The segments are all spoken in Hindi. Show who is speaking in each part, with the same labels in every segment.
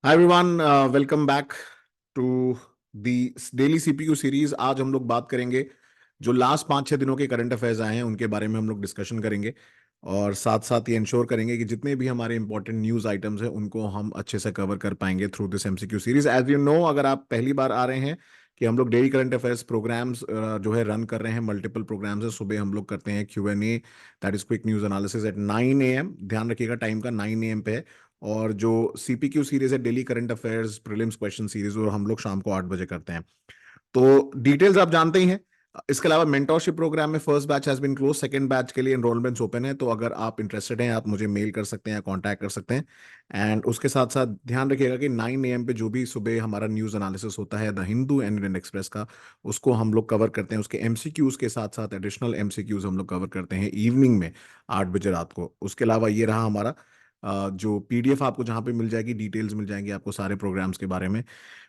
Speaker 1: Hi everyone, welcome back to the daily CPU series. आज हम लोग बात करेंगे जो लास्ट 5-6 दिनों के करंट अफेयर्स आए हैं उनके बारे में हम लोग डिस्कशन करेंगे और साथ साथ ये इंश्योर करेंगे कि जितने भी हमारे इंपॉर्टेंट न्यूज़ आइटम्स हैं उनको हम अच्छे से कवर कर पाएंगे through this MCQ series. As you know, अगर आप पहली बार आ रहे हैं कि हम लोग डेली करंट अफेयर्स प्रोग्राम्स जो है रन कर रहे हैं, मल्टीपल प्रोग्राम्स है। सुबह हम लोग करते हैं Q&A, that is quick news analysis at 9 AM। ध्यान रखिएगा टाइम का, 9 AM पे है। और जो सीपीक्यू सीरीज है, daily current affairs prelims question series, वो हम लोग शाम को 8 बजे करते हैं। तो डिटेल्स आप जानते ही हैं। इसके अलावा मेंटोरशिप प्रोग्राम में first batch has been close, second batch के लिए एनरोलमेंट्स ओपन है। तो अगर आप इंटरेस्टेड हैं, आप मुझे मेल कर सकते हैं या कांटेक्ट कर सकते हैं। एंड उसके साथ साथ ध्यान रखिएगा कि 9 AM पे जो भी सुबह हमारा न्यूज़ एनालिसिस होता है the Hindu and Indian express का, उसको हम लोग कवर करते हैं। उसके एमसीक्यूज के साथ साथ एडिशनल एमसीक्यूज हम लोग कवर करते हैं इवनिंग में 8 बजे रात को। उसके अलावा ये रहा हमारा जो पीडीएफ आपको जहाँ पे मिल जाएगी, डिटेल्स मिल जाएंगी आपको सारे प्रोग्राम्स के बारे में।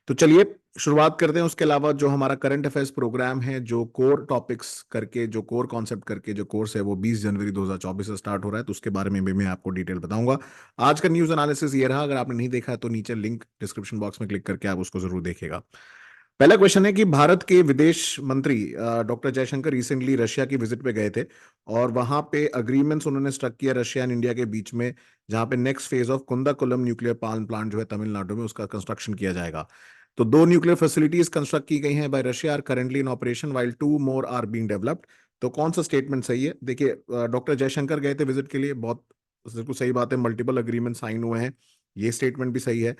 Speaker 1: तो चलिए शुरुआत करते हैं। उसके अलावा जो हमारा करंट अफेयर्स प्रोग्राम है, जो कोर टॉपिक्स करके, जो कोर कॉन्सेप्ट करके जो कोर्स है, वो 20 जनवरी 2024 से स्टार्ट हो रहा है। तो उसके बारे में भी मैं आपको डिटेल बताऊंगा। आज का न्यूज़ एनालिसिस ये रहा। अगर आपने नहीं देखा है तो नीचे लिंक डिस्क्रिप्शन बॉक्स में क्लिक करके आप उसको जरूर देखिएगा। पहला क्वेश्चन है कि भारत के विदेश मंत्री डॉक्टर जयशंकर रिसेंटली रशिया की विजिट पे गए थे और वहां पे अग्रीमेंट्स उन्होंने स्ट्रक किया रशिया एंड इंडिया के बीच में, जहां पे next phase of कुंदाकुलम nuclear power plant जो है तमिलनाडु में, उसका कंस्ट्रक्शन किया जाएगा। तो 2 न्यूक्लियर फैसिलिटीज कंस्ट्रक्ट की गई हैं by Russia, are currently in operation while 2 more are being developed. तो कौन सा स्टेटमेंट सही है? देखिए, डॉक्टर जयशंकर गए थे विजिट के लिए, बहुत बिल्कुल सही बात है। मल्टीपल अग्रीमेंट साइन हुए हैं, ये स्टेटमेंट भी सही है।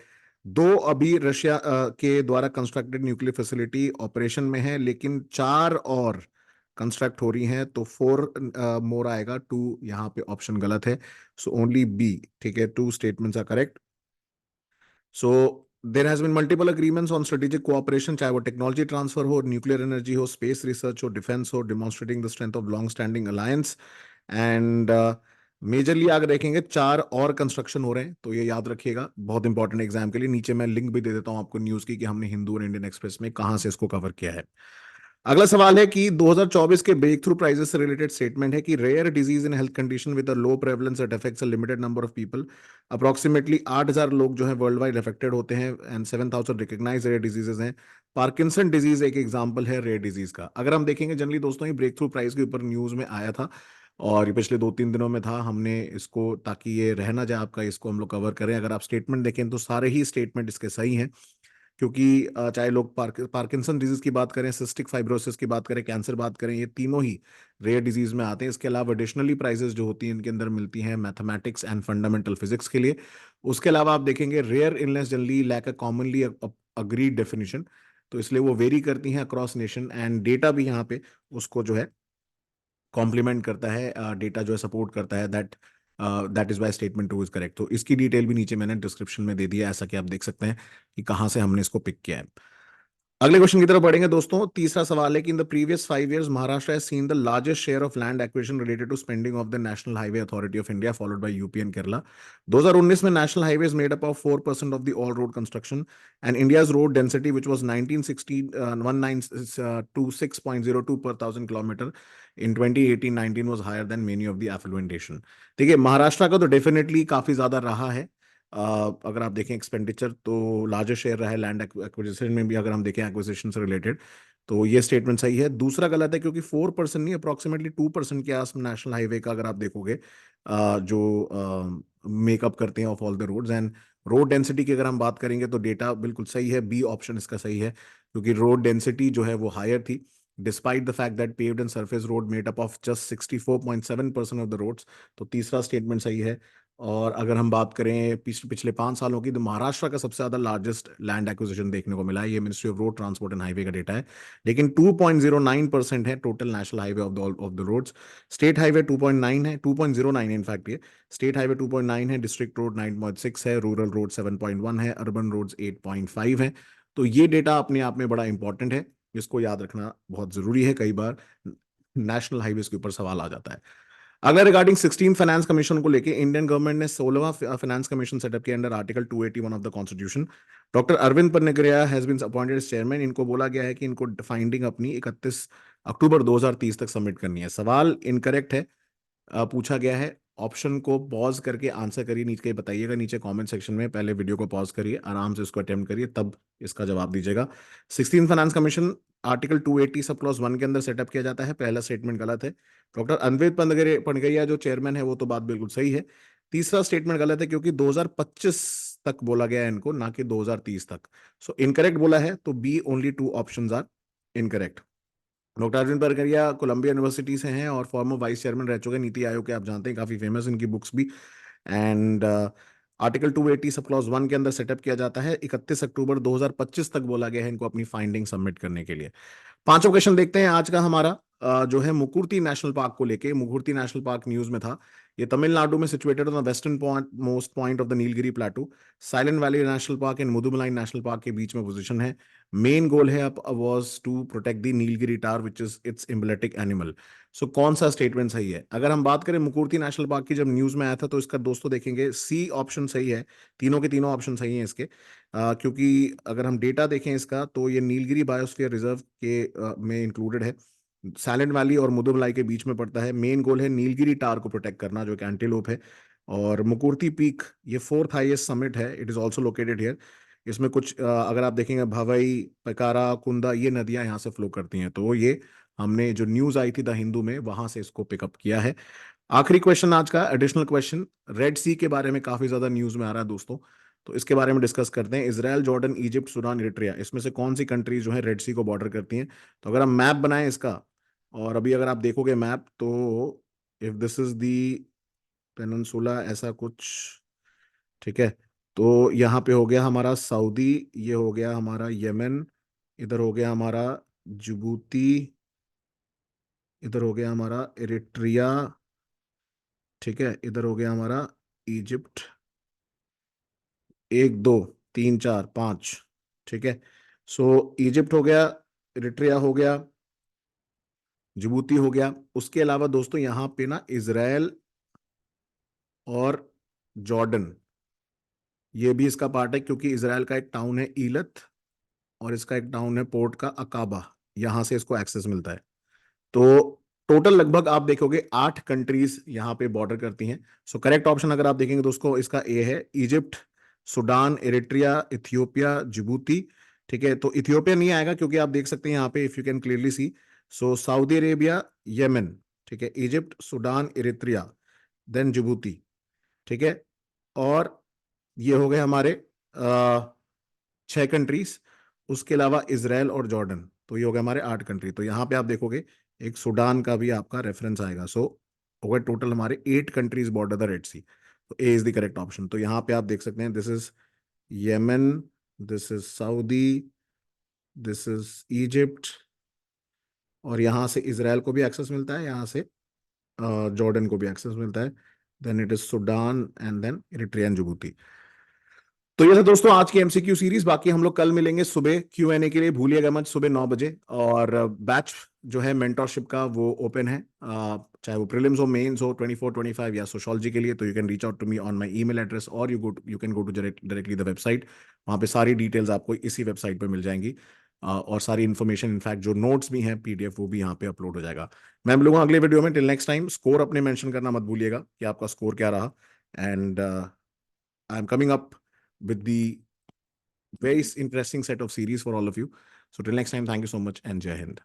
Speaker 1: 2 अभी रशिया के द्वारा कंस्ट्रक्टेड न्यूक्लियर फैसिलिटी ऑपरेशन में है, लेकिन 4 और कंस्ट्रक्ट हो रही हैं। तो 4 मोर आएगा, 2 यहाँ पे ऑप्शन गलत है। सो ओनली बी, ठीक है। 2 statements are correct. So there has been multiple agreements on strategic cooperation, चाहे वो टेक्नोलॉजी ट्रांसफर हो, न्यूक्लियर एनर्जी हो, स्पेस रिसर्च हो, डिफेंस हो, demonstrating the strength of long standing alliance. And majorly अगर देखेंगे 4 और कंस्ट्रक्शन हो रहे हैं। तो ये याद रखिएगा, बहुत इंपॉर्टेंट एग्जाम के लिए। नीचे मैं लिंक भी दे देता हूं आपको न्यूज़ की कि हमने हिंदू और इंडियन एक्सप्रेस में कहां से इसको कवर किया है। अगला सवाल है कि 2024 के ब्रेक थ्रू प्राइजेस से रिलेटेड स्टेटमेंट है कि rare disease in health condition with a low prevalence that affects a limited number of people, approximately 8,000 लोग जो है वर्ल्ड वाइड अफेक्टेड होते हैं एंड 7,000 रिकग्नाइज रेयर डिजीजेज हैं। पार्किंसन डिजीज एक एग्जांपल है रेयर डिजीज का। अगर हम देखेंगे जनरली दोस्तों, ये ब्रेक थ्रू प्राइज के ऊपर न्यूज में आया था और ये पिछले 2-3 दिनों में था। हमने इसको, ताकि ये रह ना जाए आपका, इसको हम लोग कवर करें। अगर आप स्टेटमेंट देखें तो सारे ही स्टेटमेंट इसके सही हैं, क्योंकि चाहे लोग पार्किंसन डिजीज की बात करें, सिस्टिक फाइब्रोसिस की बात करें, कैंसर बात करें, ये तीनों ही रेयर डिजीज में आते हैं। इसके अलावा एडिशनली प्राइजेस जो होती हैं इनके अंदर मिलती हैं मैथमेटिक्स एंड फंडामेंटल फिजिक्स के लिए। उसके अलावा आप देखेंगे rare illness generally lack a commonly agreed definition, तो इसलिए वो वेरी करती हैं अक्रॉस नेशन। एंड डेटा भी यहाँ पे उसको जो है कॉम्प्लीमेंट करता है, डेटा जो है सपोर्ट करता है। That is why statement 2 is correct. तो इसकी डिटेल भी नीचे मैंने डिस्क्रिप्शन में दे दिया है, ऐसा कि आप देख सकते हैं कि कहाँ से हमने इसको पिक किया है। अगले क्वेश्चन की तरफ बढ़ेंगे दोस्तों। तीसरा सवाल है कि in the previous 5 years Maharashtra has seen the largest share of land acquisition related to spending of the national highway authority of India followed by UP and Kerala. 2019 में national highways made up of 4% of the all road construction and India's road density which was 1926.02 per thousand kilometer in 2018-19 was higher than many of the affluent nation। देखिए, महाराष्ट्र का तो डेफिनेटली काफी ज्यादा रहा है। अगर आप देखें एक्सपेंडिचर, तो लार्जेस्ट शेयर रहा है लैंड एक्विजिशन में भी। अगर हम देखें एक्विजिशन से रिलेटेड, तो ये स्टेटमेंट सही है। दूसरा गलत है, क्योंकि 4% नहीं, अप्रोक्सीमेटली 2% के आस नेशनल हाईवे का अगर आप देखोगे, जो मेकअप करते हैं of all the roads. And road density की अगर हम बात करेंगे तो डेटा बिल्कुल सही है, बी ऑप्शन इसका सही है, क्योंकि रोड डेंसिटी जो है वो हायर थी despite the fact that paved and surface road made up of just 64.7% of the roads. तो तीसरा स्टेटमेंट सही है। और अगर हम बात करें पिछले 5 सालों की, तो महाराष्ट्र का सबसे ज्यादा लार्जेस्ट लैंड एक्विजिशन देखने को मिला है। ये ministry of road transport and highway का डेटा है। लेकिन 2.09% है total national highway of the roads. State highway 2.9 है, 2.09 है इनफैक्ट। ये स्टेट हाईवे 2.9 है, डिस्ट्रिक्ट रोड 9.6 है, रूरल रोड 7.1 है, अर्बन रोड्स 8.5 है। तो ये डेटा अपने आप में बड़ा इंपॉर्टेंट है, इसको याद रखना बहुत जरूरी है। कई बार नेशनल हाईवेज के ऊपर सवाल आ जाता है। अगला रिगार्डिंग 16 फाइनेंस कमीशन को लेके, इंडियन गवर्नमेंट ने 16वां फाइनेंस कमीशन सेटअप किया under article 281 of the constitution. Doctor Arvind Panagariya has been appointed as chairman. इनको बोला गया है कि इनको फाइंडिंग अपनी 31 अक्टूबर 2030 तक सबमिट करनी है। सवाल इनकरेक्ट है, पूछा गया है ऑप्शन को पॉज करके आंसर करिए, नीचे बताइएगा, नीचे कमेंट सेक्शन में पहले वीडियो को पॉज करिए, आराम से इसको अटेम्प्ट करिए, तब इसका जवाब दीजिएगा। 16 finance commission article 280 sub clause 1 के अंदर सेटअप किया जाता है। पहला स्टेटमेंट गलत है। डॉक्टर अनवेद पनगरिया जो चेयरमैन है वो तो बात बिल्कुल सही है। तीसरा स्टेटमेंट गलत है क्योंकि 2025 तक बोला गया है इनको, ना कि 2030 तक। सो इनकरेक्ट बोला है, तो B only 2 options are incorrect. Doctor Arvind Panagariya Columbia university से हैं और फॉर्मर वाइस चेयरमैन रह चुके नीति आयोग के, आप जानते हैं, काफी फेमस इनकी बुक्स भी। एंड आर्टिकल 280 सब क्लॉज 1 के अंदर सेटअप किया जाता है। 31 अक्टूबर 2025 तक बोला गया है इनको अपनी फाइंडिंग सबमिट करने के लिए। पांचों क्वेश्चन देखते हैं आज का हमारा, जो है मुकुर्ती नेशनल पार्क को लेके। मुकुर्ती नेशनल पार्क न्यूज में था। ये तमिलनाडु में situated on the western point most point of the Nilgiri plateau. Silent valley national park and Mudumalai national park के बीच में पोजीशन है। मेन गोल है अब was to protect the Nilgiri tahr which is its emblematic animal. So कौन सा स्टेटमेंट सही है? अगर हम बात करें मुकुर्ती नेशनल पार्क की, जब न्यूज में आया था तो इसका दोस्तों देखेंगे सी ऑप्शन सही है। तीनों के तीनों ऑप्शन सही हैं इसके। क्योंकि अगर हम डेटा देखें इसका तो ये नीलगिरी बायोस्फीयर रिजर्व के में इंक्लूडेड है। साइलेंट वैली और मुदुमलाई के बीच में पड़ता है। मेन गोल है नीलगिरी टार को प्रोटेक्ट करना, जो एक एंटीलोप है। और मुकुर्ती पीक ये 4th हाईएस्ट समिट है। It is also located here. इसमें कुछ अगर आप देखेंगे भवई, पकारा, कुंदा, ये नदियां यहाँ से फ्लो करती हैं। तो ये हमने जो न्यूज आई थी द हिंदू में, वहां से इसको पिकअप किया है। आखिरी क्वेश्चन आज का, एडिशनल क्वेश्चन। रेड सी के बारे में काफी ज्यादा न्यूज में आ रहा है दोस्तों, तो इसके बारे में डिस्कस करते हैं। Israel, Jordan, Egypt, Sudan, Eritrea, इसमें से कौन सी कंट्रीज जो है रेड सी को बॉर्डर करती हैं? तो अगर हम मैप बनाएं इसका, और अभी अगर आप देखोगे मैप, तो if this is the peninsula ऐसा कुछ, ठीक है, तो यहाँ पे हो गया हमारा सऊदी, ये हो गया हमारा यमन, इधर हो गया हमारा जिबूती, इधर हो गया हमारा इरिट्रिया, ठीक है, इधर हो गया हमारा इजिप्ट, 1 2 3 4 5, ठीक है। सो इजिप्ट हो गया, इरिट्रिया हो गया, जिबूती हो गया। उसके अलावा दोस्तों यहाँ पे ना इजराइल और जॉर्डन, ये भी इसका पार्ट है, क्योंकि इजराइल का एक टाउन है ईलत और इसका एक टाउन है पोर्ट का अकाबा, यहां से इसको एक्सेस मिलता है। तो टोटल लगभग आप देखोगे 8 कंट्रीज यहाँ पे बॉर्डर करती हैं। सो करेक्ट ऑप्शन अगर आप देखेंगे तो उसको इसका ए है, Egypt, Sudan, Eritrea, Ethiopia, Djibouti. ठीक है, तो इथियोपिया नहीं आएगा क्योंकि आप देख सकते हैं यहाँ पे, if you can clearly see, so Saudi Arabia, Yemen, ठीक है, Egypt, Sudan, Eritrea, then Djibouti, ठीक है। और ये हो गए हमारे 6 कंट्रीज। उसके अलावा इसराइल और जॉर्डन, तो ये हो गए हमारे 8 कंट्री। तो यहाँ पे आप देखोगे एक सूडान का भी आपका रेफरेंस आएगा। सो हो गए टोटल हमारे 8 कंट्रीज बॉर्डर द रेड सी। तो ए इज द करेक्ट ऑप्शन। तो यहाँ पे आप देख सकते हैं, this is Yemen, this is Saudi, this is Egypt, और यहाँ से इसराइल को भी एक्सेस मिलता है, यहाँ से जॉर्डन को भी एक्सेस मिलता है, then it is Sudan and then Eritrea and Djibouti. तो ये था दोस्तों आज की एमसीक्यू सीरीज। बाकी हम लोग कल मिलेंगे सुबह क्यूएनए के लिए, भूलिएगा मत, सुबह 9 बजे। और बैच जो है मेंटोरशिप का वो ओपन है, चाहे वो प्रीलिम्स हो, मेंस हो, 24 25 या सोशोलॉजी के लिए। तो you can reach out to me on my email address, और you can go to directly the website. वहाँ पे सारी डिटेल्स आपको इसी वेबसाइट पे मिल जाएंगी। और सारी इन्फॉर्मेशन, इनफैक्ट जो नोट्स भी हैं पीडीएफ, वो भी यहाँ पे अपलोड हो जाएगा। मैं मिलूंगा अगले वीडियो में। टिल नेक्स्ट टाइम, स्कोर अपने मेंशन करना मत भूलिएगा कि आपका स्कोर क्या रहा। And I am coming up with the very interesting set of series for all of you. So till next time, thank you so much and Jai Hind.